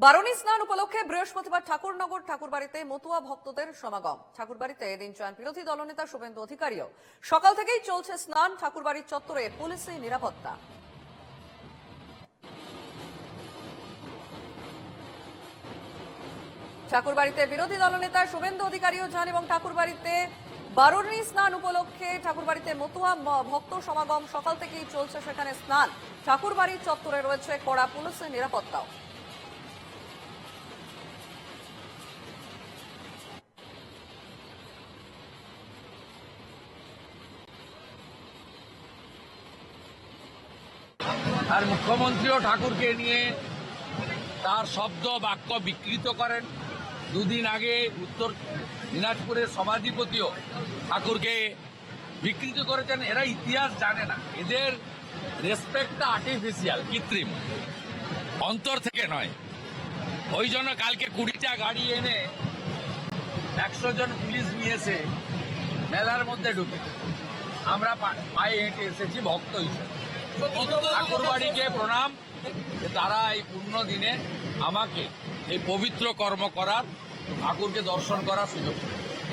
বারণী স্নান উপলক্ষে বৃহস্পতিবার ঠাকুরনগর ঠাকুরবাড়িতে মতুয়া ভক্তদের সমাগম। ঠাকুরবাড়িতে এদিন চান বিরোধী দলনেতা শুভেন্দু অধিকারীও। সকাল থেকেই চলছে স্নান। ঠাকুরবাড়ির চত্বরে পুলিশি নিরাপত্তা। ঠাকুরবাড়িতে বিরোধী দলনেতা শুভেন্দু অধিকারীও যান এবং ঠাকুরবাড়িতে বারণী স্নান উপলক্ষে ঠাকুরবাড়িতে মতুয়া ভক্ত সমাগম। সকাল থেকেই চলছে সেখানে স্নান। ঠাকুরবাড়ির চত্বরে রয়েছে কড়া পুলিশি নিরাপত্তাও। আর মুখ্যমন্ত্রীও ঠাকুরকে নিয়ে তার শব্দ বাক্য বিকৃত করেন। দুদিন আগে উত্তর দিনাজপুরের সভাধিপতিও ঠাকুরকে বিকৃত করেছেন। এরা ইতিহাস জানে না, এদের রেসপেক্টটা আর্টিফিশিয়াল, কৃত্রিম, অন্তর থেকে নয়। ওই জন্য কালকে 20টা গাড়ি এনে 100 জন পুলিশ নিয়ে এসে মেলার মধ্যে ঢুকে আমরা পায়ে হেঁটে এসেছি ভক্ত হিসেবে। ঠাকুরবাড়িকে প্রণাম যে তারা এই পূর্ণ দিনে আমাকে এই পবিত্র কর্ম করার, ঠাকুরকে দর্শন করার সুযোগ।